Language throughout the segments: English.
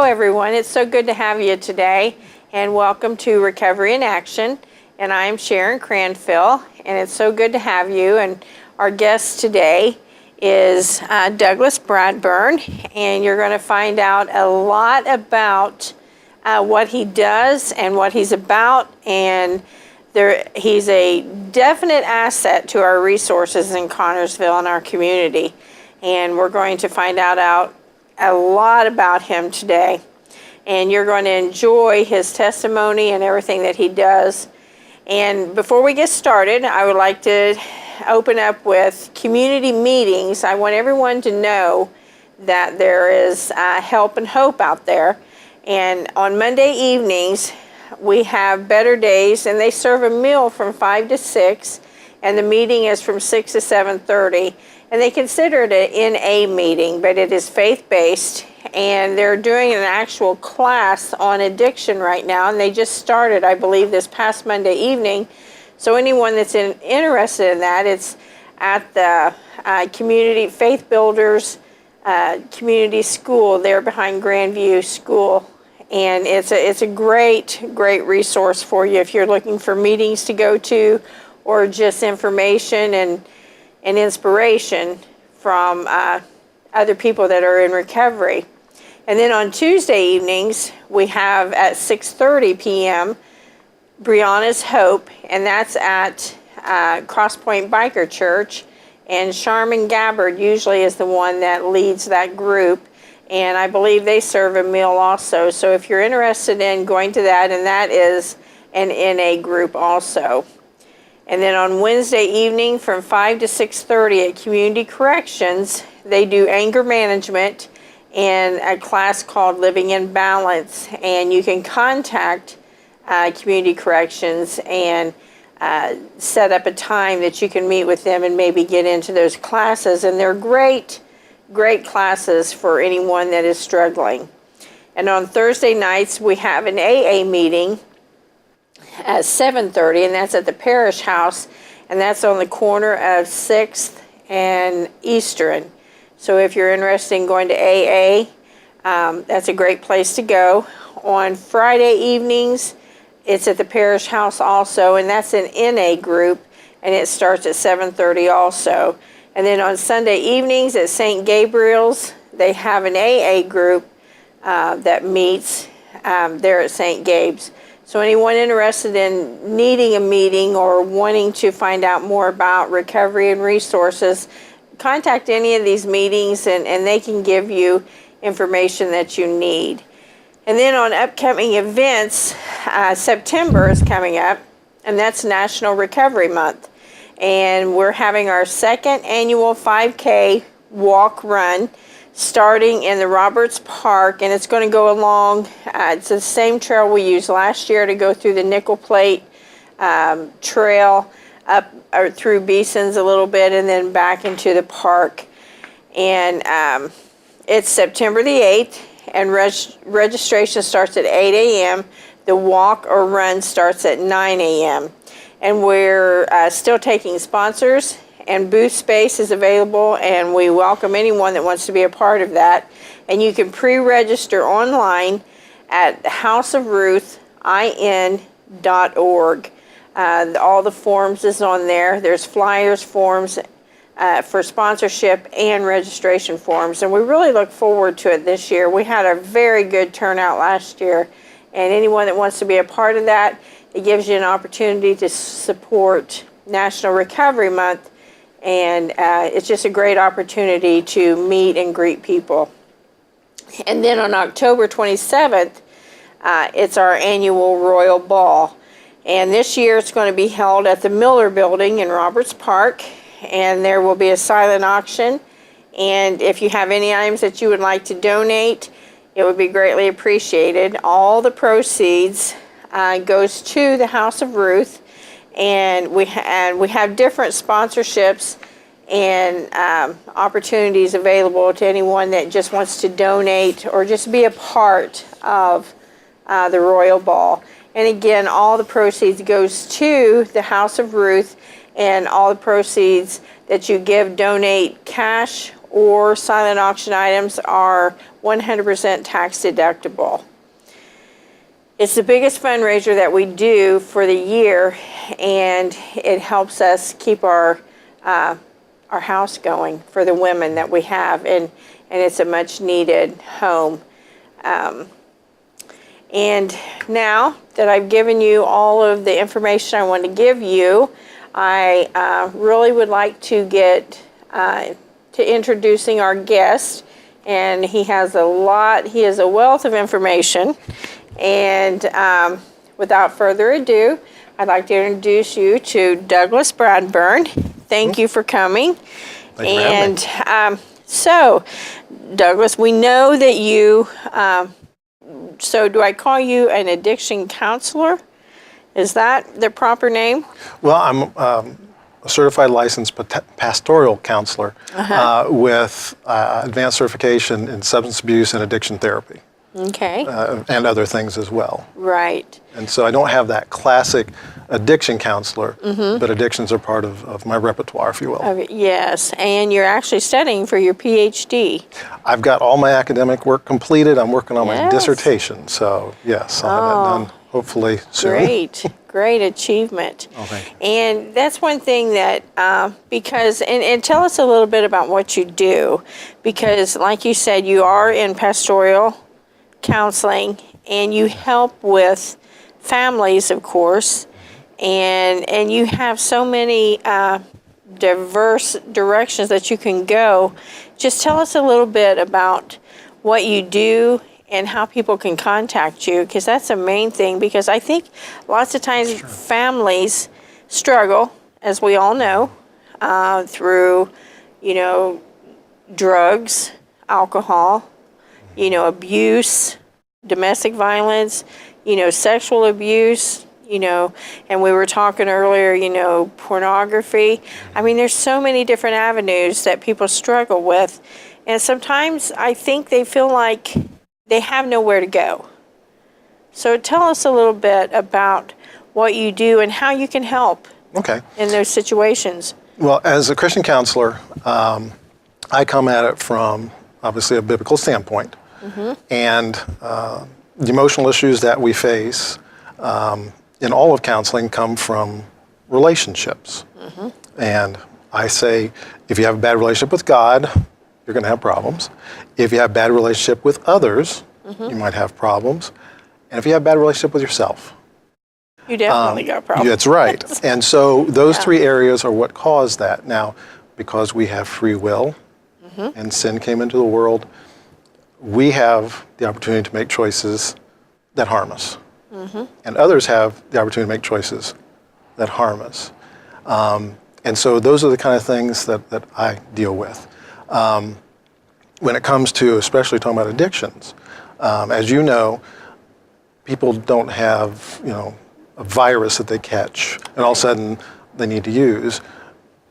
everyone. It's so good to have you today, and welcome to Recovery in Action. And I'm Sharon Cranfill, and it's so good to have you. And our guest today is Douglas Bradburn, and you're going to find out a lot about what he does and what he's about. And he's a definite asset to our resources in Connersville and our community. And we're going to find out a lot about him today. And you're going to enjoy his testimony and everything that he does. And before we get started, I would like to open up with community meetings. I want everyone to know that there is help and hope out there. And on Monday evenings, we have Better Days, and they serve a meal from 5 to 6, and the meeting is from 6 to 7:30. And they consider it an NA meeting, but it is faith-based, and they're doing an actual class on addiction right now, and they just started, I believe, this past Monday evening. So anyone that's interested in that, it's at the Community Faith Builders Community School there behind Grandview School. And it's a great resource for you if you're looking for meetings to go to, or just information and inspiration from other people that are in recovery. And then on Tuesday evenings, we have at 6:30 p.m. Brianna's Hope, and that's at Crosspoint Biker Church. And Charmin Gabbard usually is the one that leads that group. And I believe they serve a meal also. So if you're interested in going to that, and that is an NA group also. And then on Wednesday evening from 5 to 6:30 at Community Corrections, they do anger management and a class called Living in Balance. And you can contact Community Corrections and set up a time that you can meet with them and maybe get into those classes. And they're great classes for anyone that is struggling. And on Thursday nights, we have an AA meeting at 7:30, and that's at the Parish House, and that's on the corner of 6th and Eastern. So if you're interested in going to AA, that's a great place to go. On Friday evenings, it's at the Parish House also, and that's an NA group, and it starts at 7:30 also. And then on Sunday evenings at St. Gabriel's, they have an AA group that meets there at St. Gabe's. So anyone interested in needing a meeting or wanting to find out more about recovery and resources, contact any of these meetings, and they can give you information that you need. And then on upcoming events, September is coming up, and that's National Recovery Month. And we're having our second annual 5K walk run starting in the Roberts Park, and it's going to go along, it's the same trail we used last year to go through the Nickel Plate trail up or through Beeson's a little bit and then back into the park. And it's September the 8th, and registration starts at 8 a.m. The walk or run starts at 9 a.m. And we're still taking sponsors, and booth space is available, and we welcome anyone that wants to be a part of that. And you can pre-register online at houseofruthIN.org. All the forms is on there. There's flyers, forms for sponsorship, and registration forms. And we really look forward to it this year. We had a very good turnout last year, and anyone that wants to be a part of that, it gives you an opportunity to support National Recovery Month. And it's just a great opportunity to meet and greet people. And then on October 27th, it's our annual Royal Ball. And this year it's going to be held at the Miller Building in Roberts Park. And there will be a silent auction. And if you have any items that you would like to donate, it would be greatly appreciated. All the proceeds goes to the House of Ruth. And we have different sponsorships and opportunities available to anyone that just wants to donate or just be a part of the Royal Ball. And again, all the proceeds goes to the House of Ruth, and all the proceeds that you give, donate cash or silent auction items are 100% tax deductible. It's the biggest fundraiser that we do for the year, and it helps us keep our house going for the women that we have, and it's a much needed home. And now that I've given you all of the information I want to give you, I really would like to get to introducing our guest, and he has a wealth of information. And without further ado, I'd like to introduce you to Douglas Bradburn. Thank you for coming. Thank you for having me. So, Douglas, we know that you, so do I call you an addiction counselor? Is that the proper name? Well, I'm a certified licensed pastoral counselor with advanced certification in substance abuse and addiction therapy. Okay. And other things as well. Right. And so I don't have that classic addiction counselor, but addictions are part of my repertoire, if you will. Yes, and you're actually studying for your PhD. I've got all my academic work completed. I'm working on my dissertation, so yes, I'll have that done hopefully soon. Great achievement. Oh, thank you. And that's one thing that, because, and tell us a little bit about what you do, because like you said, you are in pastoral counseling, and you help with families, of course, and you have so many diverse directions that you can go. Just tell us a little bit about what you do and how people can contact you, because that's the main thing, because I think lots of times families struggle, as we all know, through, drugs, alcohol, abuse, domestic violence, sexual abuse, and we were talking earlier, pornography. I mean, there's so many different avenues that people struggle with. And sometimes I think they feel like they have nowhere to go. So tell us a little bit about what you do and how you can help in those situations. Well, as a Christian counselor, I come at it from obviously a biblical standpoint. And the emotional issues that we face in all of counseling come from relationships. And I say, if you have a bad relationship with God, you're going to have problems. If you have a bad relationship with others, you might have problems. And if you have a bad relationship with yourself, you definitely got problems. That's right. And so those three areas are what cause that. Now, because we have free will and sin came into the world, we have the opportunity to make choices that harm us. And others have the opportunity to make choices that harm us. And so those are the kind of things that I deal with. When it comes to especially talking about addictions, as you know, people don't have, a virus that they catch and all of a sudden they need to use.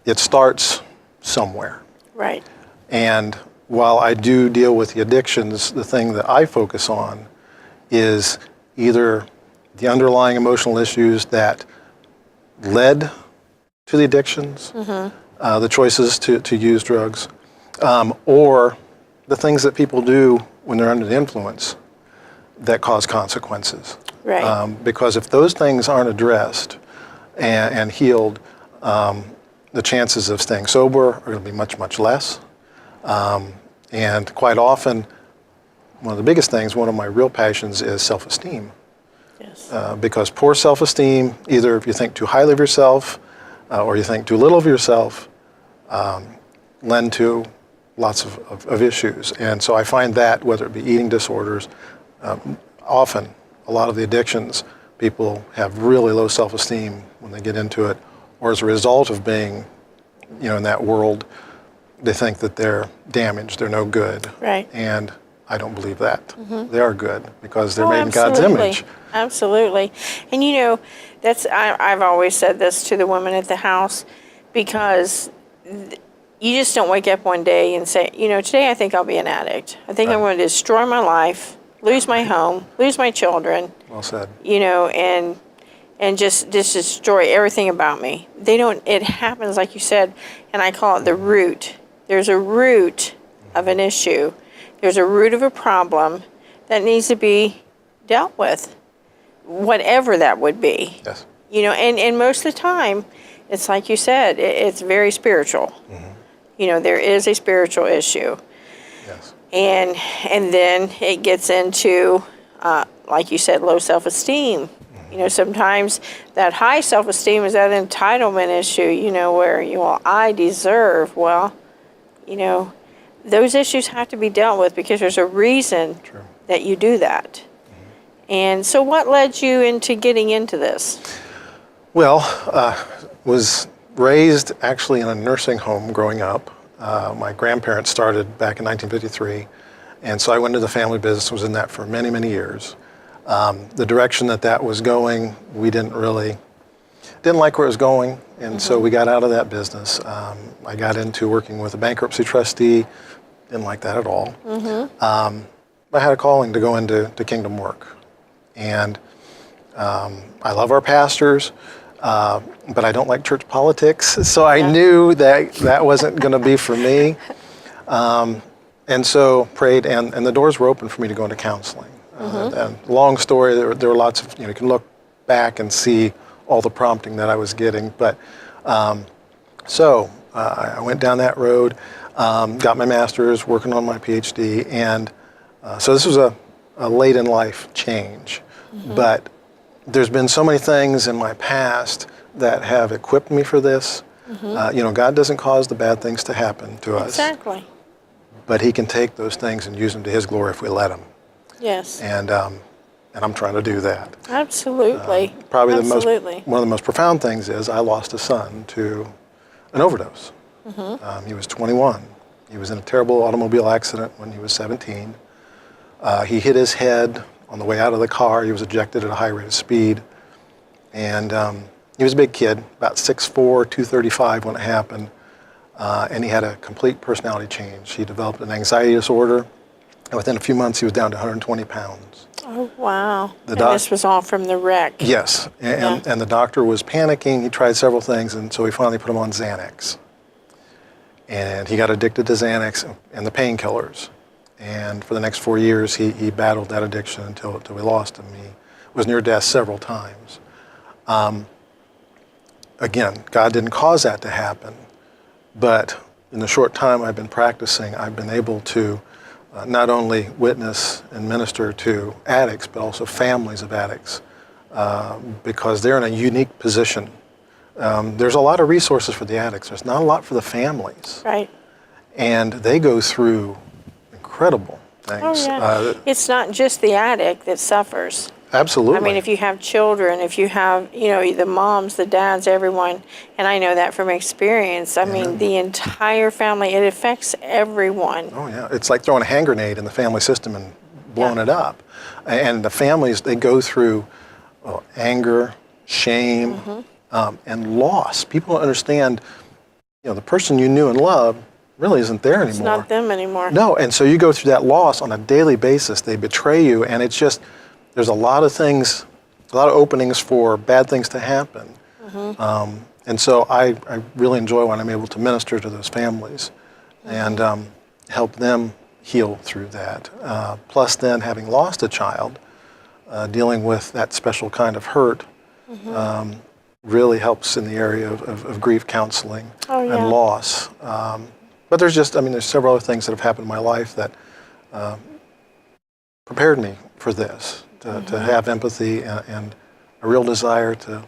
It starts somewhere. Right. And while I do deal with the addictions, the thing that I focus on is either the underlying emotional issues that led to the addictions, the choices to use drugs, or the things that people do when they're under the influence that cause consequences. Right. Because if those things aren't addressed and healed, the chances of staying sober are going to be much, much less. And quite often, one of the biggest things, one of my real passions is self-esteem. Yes. Because poor self-esteem, either if you think too highly of yourself or you think too little of yourself, lend to lots of issues. And so I find that, whether it be eating disorders, often a lot of the addictions, people have really low self-esteem when they get into it, or as a result of being, in that world, they think that they're damaged, they're no good. Right. And I don't believe that. They are good because they're made in God's image. Absolutely. And I've always said this to the women at the house, because you just don't wake up one day and say, today I think I'll be an addict. I think I'm going to destroy my life, lose my home, lose my children. Well said. And just destroy everything about me. It happens, like you said, and I call it the root. There's a root of an issue. There's a root of a problem that needs to be dealt with, whatever that would be. Yes. And most of the time, it's like you said, it's very spiritual. There is a spiritual issue. Yes. And then it gets into, like you said, low self-esteem. Sometimes that high self-esteem is that entitlement issue, where, I deserve. Well, those issues have to be dealt with because there's a reason that you do that. And so what led you into getting into this? Well, was raised actually in a nursing home growing up. My grandparents started back in 1953, and so I went into the family business, was in that for many, many years. The direction that was going, we didn't like where it was going, and so we got out of that business. I got into working with a bankruptcy trustee, didn't like that at all. I had a calling to go into kingdom work, and I love our pastors, but I don't like church politics, so I knew that wasn't going to be for me. And so prayed, and the doors were open for me to go into counseling. And long story, there were lots of, you can look back and see all the prompting that I was getting. But so I went down that road, got my master's, working on my PhD, and so this was a late in life change. But there's been so many things in my past that have equipped me for this. God doesn't cause the bad things to happen to us. Exactly. But He can take those things and use them to His glory if we let Him. Yes. And I'm trying to do that. Absolutely. Probably Absolutely. one of the most profound things is I lost a son to an overdose. He was 21. He was in a terrible automobile accident when he was 17. He hit his head on the way out of the car. He was ejected at a high rate of speed. And he was a big kid, about 6'4", 235 when it happened. And he had a complete personality change. He developed an anxiety disorder. And within a few months, he was down to 120 pounds. Oh, wow. And this was all from the wreck. Yes. And the doctor was panicking. He tried several things, and so we finally put him on Xanax. And he got addicted to Xanax and the painkillers. And for the next 4 years, he battled that addiction until we lost him. He was near death several times. Again, God didn't cause that to happen. But in the short time I've been practicing, I've been able to not only witness and minister to addicts, but also families of addicts, because they're in a unique position. There's a lot of resources for the addicts. There's not a lot for the families. Right. And they go through incredible things. Oh, yeah. It's not just the addict that suffers. Absolutely. I mean, if you have children, if you have, the moms, the dads, everyone, and I know that from experience, I mean, the entire family, it affects everyone. Oh, yeah. It's like throwing a hand grenade in the family system and blowing it up. And the families, they go through anger, shame, and loss. People don't understand, the person you knew and loved really isn't there anymore. It's not them anymore. No, and so you go through that loss on a daily basis. They betray you, and it's just, there's a lot of things, a lot of openings for bad things to happen. And so I really enjoy when I'm able to minister to those families and help them heal through that. Plus then, having lost a child, dealing with that special kind of hurt really helps in the area of grief counseling and loss. But there's several other things that have happened in my life that prepared me for this. To have empathy and a real desire to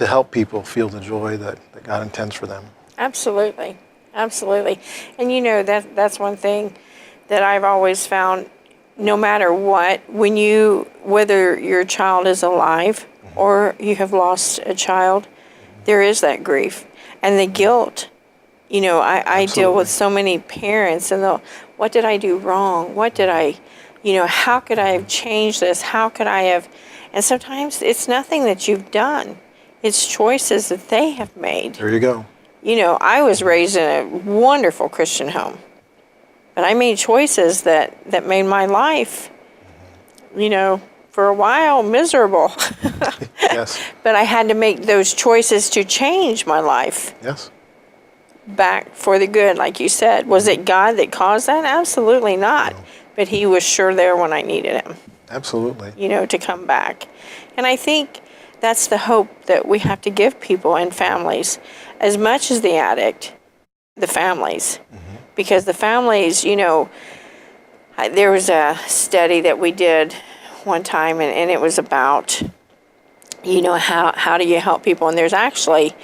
help people feel the joy that God intends for them. Absolutely. Absolutely. And that's one thing that I've always found, no matter what, whether your child is alive or you have lost a child, there is that grief and the guilt. I deal with so many parents and what did I do wrong? What did I... how could I have changed this? How could I have... And sometimes it's nothing that you've done. It's choices that they have made. There you go. I was raised in a wonderful Christian home. But I made choices that made my life, for a while, miserable. Yes. But I had to make those choices to change my life. Yes. back for the good, like you said. Was it God that caused that? Absolutely not. No. But he was sure there when I needed him, Absolutely. to come back. And I think that's the hope that we have to give people and families, as much as the addict, the families. Because the families, there was a study that we did one time, and it was about, how do you help people? And there's actually,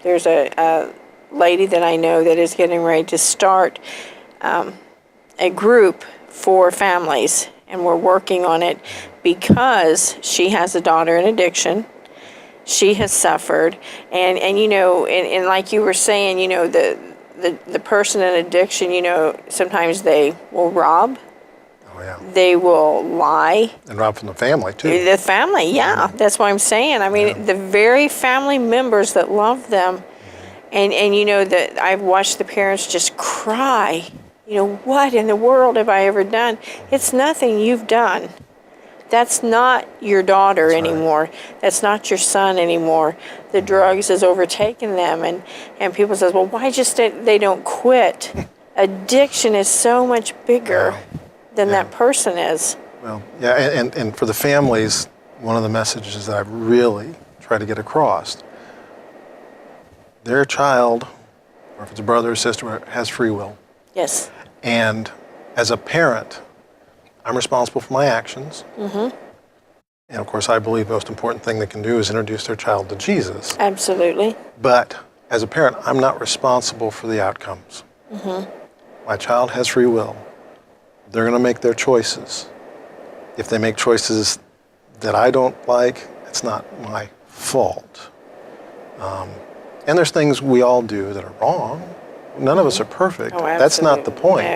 there's a lady that I know that is getting ready to start a group for families, and we're working on it because she has a daughter in addiction. She has suffered, and like you were saying, the person in addiction, sometimes they will rob, Oh, yeah. they will lie. And rob from the family, too. The family, yeah, that's what I'm saying. I mean, the very family members that love them, and that I've watched the parents just cry. What in the world have I ever done? It's nothing you've done. That's not your daughter anymore. That's not your son anymore. The drugs has overtaken them, and people says, well, why just they don't quit? Addiction is so much bigger than that person is. Well, yeah, and for the families, one of the messages that I've really tried to get across, their child, or if it's a brother or sister, has free will. Yes. And as a parent, I'm responsible for my actions. And of course, I believe the most important thing they can do is introduce their child to Jesus. Absolutely. But as a parent, I'm not responsible for the outcomes. My child has free will. They're going to make their choices. If they make choices that I don't like, it's not my fault. And there's things we all do that are wrong. None of us are perfect. Oh, that's not the point.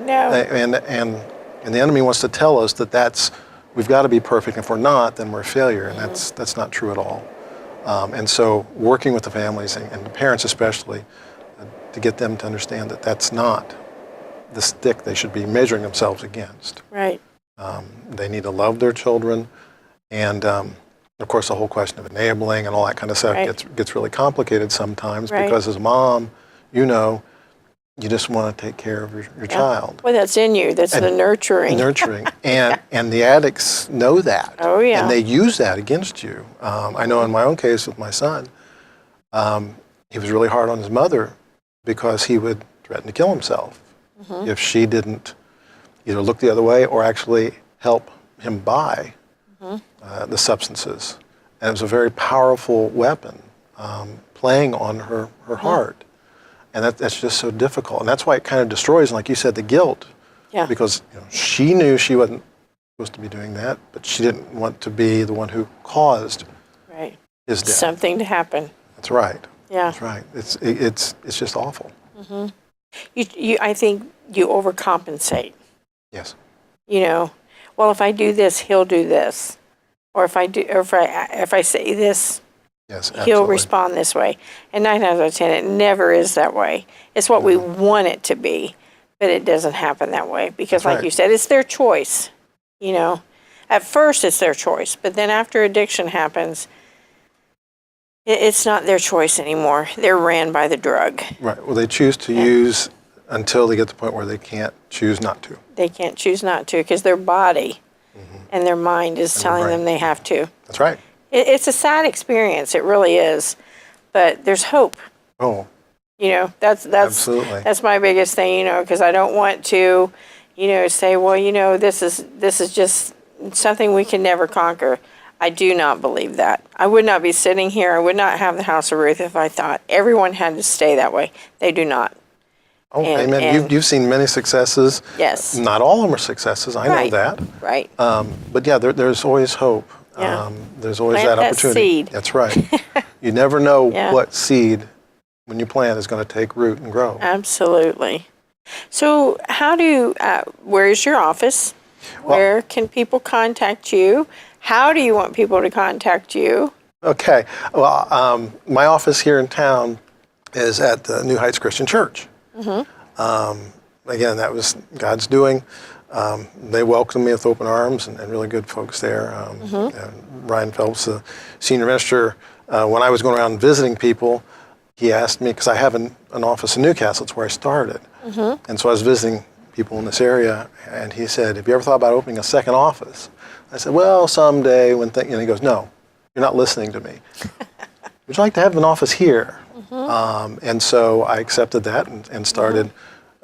No. And the enemy wants to tell us that we've got to be perfect. If we're not, then we're a failure, and that's not true at all. And so working with the families and the parents especially, to get them to understand that that's not the stick they should be measuring themselves against. Right. They need to love their children, and of course the whole question of enabling and all that kind of stuff gets really complicated sometimes because as a mom, you just want to take care of your child. Well, that's in you. That's the nurturing. And the addicts know that. Oh, yeah. And they use that against you. I know in my own case with my son, he was really hard on his mother because he would threaten to kill himself if she didn't either look the other way or actually help him buy the substances. And it was a very powerful weapon playing on her heart. And that's just so difficult. And that's why it kind of destroys, like you said, the guilt. Yeah. Because she knew she wasn't supposed to be doing that, but she didn't want to be the one who caused his death. Something to happen. That's right. Yeah. That's right. It's just awful. I think you overcompensate. Yes. Well, if I do this, he'll do this. Or if I say this, yes, he'll respond this way. And 9 times out of 10, it never is that way. It's what we want it to be, but it doesn't happen that way because, like you said, it's their choice. At first it's their choice, but then after addiction happens, it's not their choice anymore. They're ran by the drug. Right. Well, they choose to use until they get to the point where they can't choose not to. They can't choose not to because their body and their mind is telling them they have to. That's right. It's a sad experience. It really is. But there's hope. Oh. That's Absolutely. That's my biggest thing, because I don't want to, say, well, this is just something we can never conquer. I do not believe that. I would not be sitting here. I would not have the House of Ruth if I thought everyone had to stay that way. They do not. Oh, amen. You've seen many successes. Yes. Not all of them are successes. I know that. Right. But yeah, there's always hope. Yeah. There's always Plant that opportunity. Seed. That's right. You never know what seed, when you plant, is going to take root and grow. Absolutely. So where's your office? Where can people contact you? How do you want people to contact you? Okay. Well, my office here in town is at the New Heights Christian Church. Again, that was God's doing. They welcomed me with open arms and really good folks there. Ryan Phelps, the senior minister, when I was going around visiting people, he asked me, because I have an office in Newcastle, it's where I started. And so I was visiting people in this area, and he said, have you ever thought about opening a second office? I said, well, someday when things, and he goes, no, you're not listening to me. Would you like to have an office here? And so I accepted that and started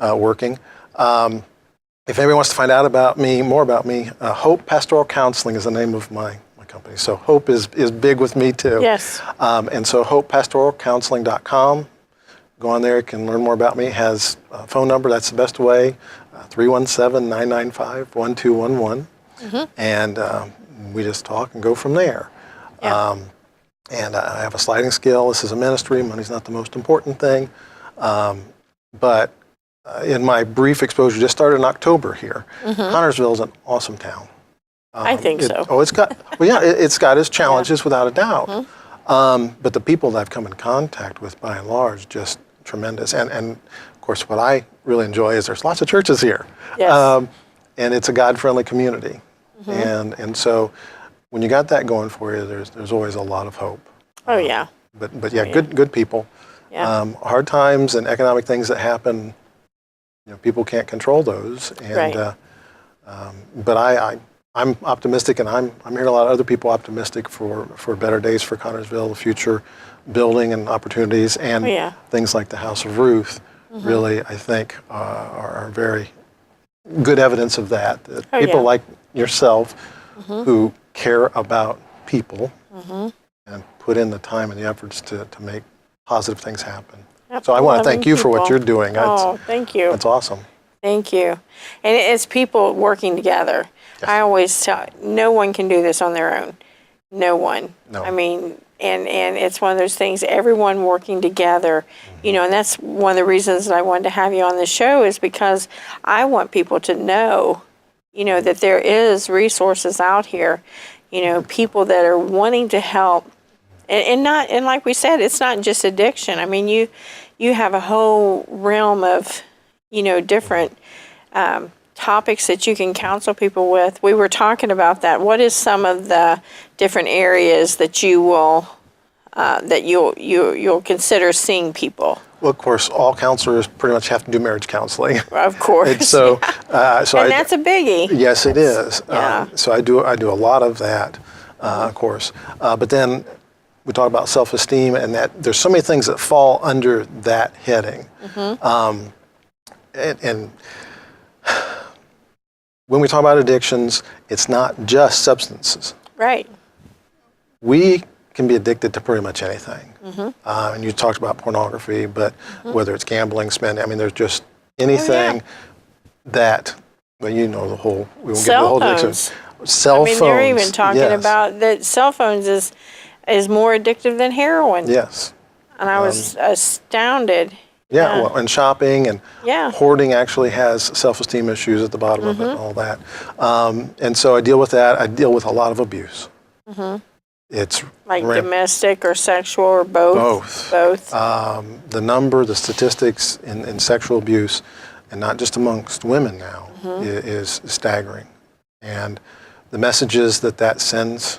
working. If anybody wants to find out about me, more about me, Hope Pastoral Counseling is the name of my company. So Hope is big with me too. Yes. And so hopepastoralcounseling.com. Go on there, you can learn more about me. It has a phone number, that's the best way, 317-995-1211. And we just talk and go from there. Yeah. And I have a sliding scale. This is a ministry. Money's not the most important thing. But in my brief exposure, just started in October here, Connorsville is an awesome town. I think so. Oh, it's got, well, yeah, it's got its challenges without a doubt. But the people that I've come in contact with, by and large, just tremendous. And of course, what I really enjoy is there's lots of churches here. Yes. And it's a God-friendly community. And so when you got that going for you, there's always a lot of hope. Oh, yeah. But yeah, good people. Yeah. Hard times and economic things that happen, people can't control those. And Right. But I'm optimistic, and I'm hearing a lot of other people optimistic for better days for Connorsville, the future building and opportunities, and things like the House of Ruth. Really, I think are very good evidence of that. That people like yourself who care about people and put in the time and the efforts to make positive things happen. So I want to thank you for what you're doing. Thank you. That's awesome. Thank you. And it's people working together. Yes. I always tell, no one can do this on their own. No one. No. I mean, and it's one of those things, everyone working together, and that's one of the reasons that I wanted to have you on the show, is because I want people to know, that there is resources out here, people that are wanting to help. And like we said, it's not just addiction. I mean, you have a whole realm of, different topics that you can counsel people with. We were talking about that. What is some of the different areas that you will you'll consider seeing people? Well, of course, all counselors pretty much have to do marriage counseling. Of course. And so that's a biggie. Yes, it is. Yeah. So I do a lot of that, of course. But then we talk about self-esteem, and that there's so many things that fall under that heading. And when we talk about addictions, it's not just substances. Right. We can be addicted to pretty much anything. And you talked about pornography, but whether it's gambling, spending, I mean, there's just anything that, well, the whole, we won't get the whole addiction. Cell phones. They're even talking about that cell phones is more addictive than heroin. Yes. And I was astounded. Yeah, well, and shopping and hoarding actually has self-esteem issues at the bottom of it and all that. And so I deal with that. I deal with a lot of abuse. It's like domestic or sexual or both? Both. The statistics in sexual abuse, and not just amongst women now, is staggering. And the messages that sends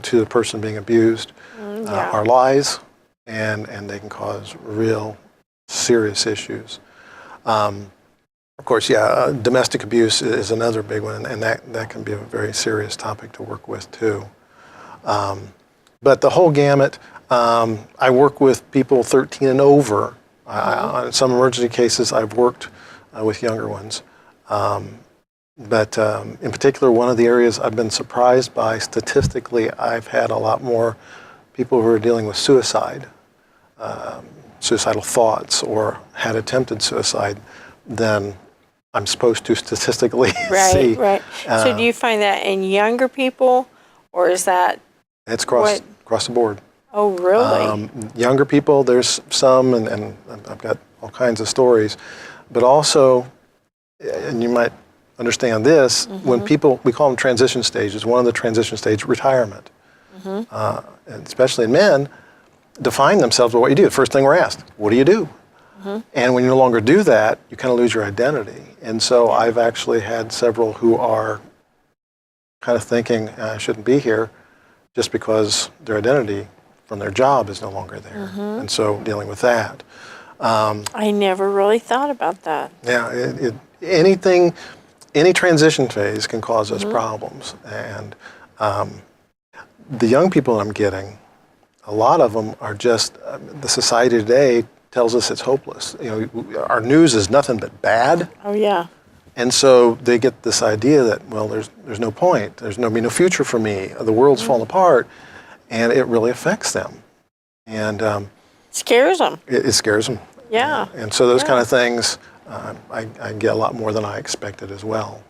to the person being abused are lies, and they can cause real serious issues. Of course, domestic abuse is another big one, and that can be a very serious topic to work with too. But the whole gamut, I work with people 13 and over. On some emergency cases, I've worked with younger ones. But in particular, one of the areas I've been surprised by statistically, I've had a lot more people who are dealing with suicide, suicidal thoughts, or had attempted suicide than I'm supposed to statistically see. Right. So do you find that in younger people, or is that? It's across the board. Oh, really? Younger people, there's some, and I've got all kinds of stories, but also, and you might understand this, when people, we call them transition stages, one of the transition stages, retirement, and especially in men, define themselves by what you do. The first thing we're asked, what do you do? And when you no longer do that, you kind of lose your identity. And so I've actually had several who are kind of thinking, I shouldn't be here, just because their identity from their job is no longer there. And so dealing with that. I never really thought about that. Yeah, any transition phase can cause us problems. And the young people I'm getting, a lot of them are just, the society today tells us it's hopeless. Our news is nothing but bad. Oh, yeah. And so they get this idea that, well, there's no point. There's no future for me. The world's falling apart. And it really affects them. And Scares them. it scares them. Yeah. And so those kind of things, I get a lot more than I expected as well.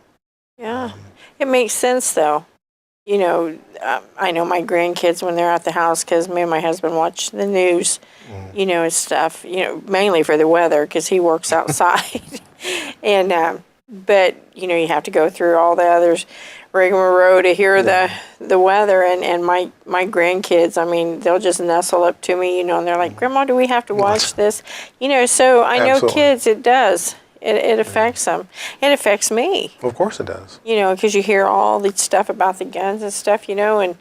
Yeah. It makes sense, though. I know my grandkids when they're at the house, because me and my husband watch the news, and stuff, mainly for the weather, because he works outside. And, but, you have to go through all the others rigmarole to hear the weather. And my grandkids, I mean, they'll just nestle up to me, and they're like, Grandma, do we have to watch this? So I know Absolutely. kids, it does. It affects them. It affects me. Of course it does. Because you hear all the stuff about the guns and stuff, and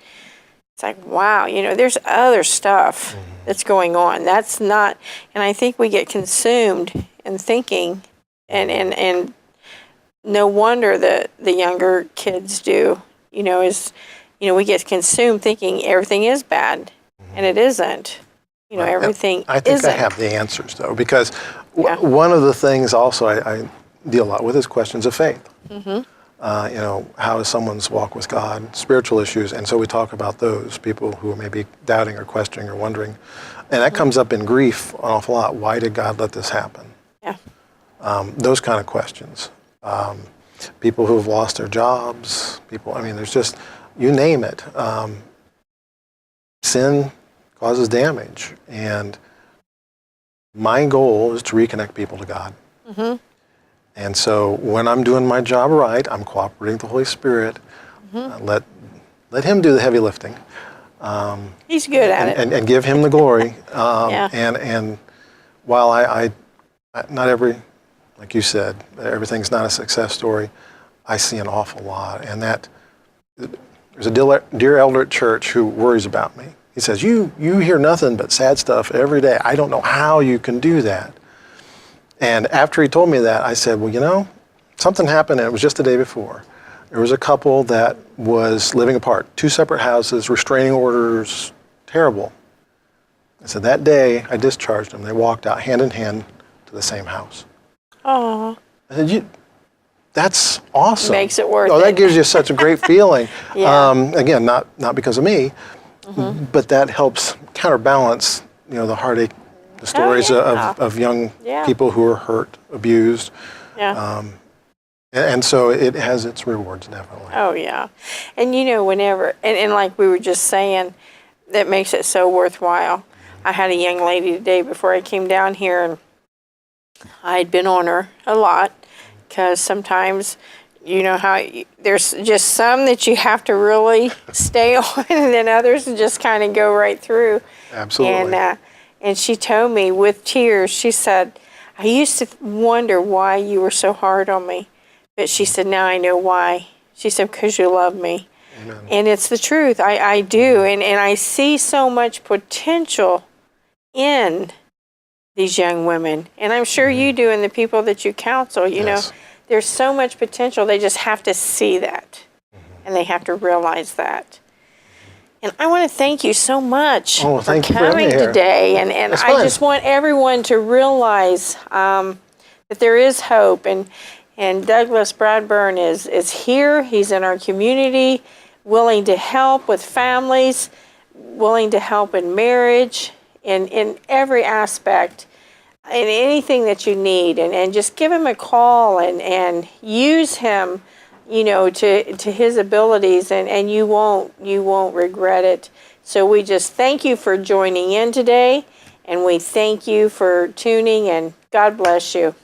it's like, wow, there's other stuff that's going on. That's not, and I think we get consumed in thinking, and no wonder that the younger kids do, we get consumed thinking everything is bad, and it isn't. Everything I think isn't. I have the answers, though, because one of the things also I deal a lot with is questions of faith. How is someone's walk with God, spiritual issues, and so we talk about those people who may be doubting or questioning or wondering, and that comes up in grief an awful lot. Why did God let this happen? Yeah. Those kind of questions. People who have lost their jobs. There's just, you name it. Sin causes damage, and my goal is to reconnect people to God. And so when I'm doing my job right, I'm cooperating with the Holy Spirit. Let Him do the heavy lifting. He's good at it. And give Him the glory. Yeah. And while I not every, like you said, everything's not a success story, I see an awful lot. And that there's a dear elder at church who worries about me. He says, you hear nothing but sad stuff every day. I don't know how you can do that. And after he told me that, I said, well, something happened, and it was just the day before. There was a couple that was living apart, 2 separate houses, restraining orders, terrible. I said, that day I discharged them. They walked out hand in hand to the same house. Oh. I said, that's awesome. Makes it worth it. That gives you such a great feeling. Yeah. Again, not because of me, but that helps counterbalance, the heartache, the stories of young people who are hurt, abused. Yeah. And so it has its rewards, definitely. Oh, yeah. And whenever, and like we were just saying, that makes it so worthwhile. I had a young lady today before I came down here, and I'd been on her a lot, because sometimes, how there's just some that you have to really stay on, and then others just kind of go right through. Absolutely. And she told me with tears, she said, I used to wonder why you were so hard on me. But she said, now I know why. She said, because you love me. Amen. And it's the truth. I do. And I see so much potential in these young women. And I'm sure you do, and the people that you counsel, Yes. there's so much potential. They just have to see that. And they have to realize that. And I want to thank you so much for coming here. Today. And I just want everyone to realize that there is hope. And Douglas Bradburn is here. He's in our community, willing to help with families, willing to help in marriage, in every aspect, in anything that you need. And just give him a call and use him, to his abilities, and you won't regret it. So we just thank you for joining in today, and we thank you for tuning, and God bless you.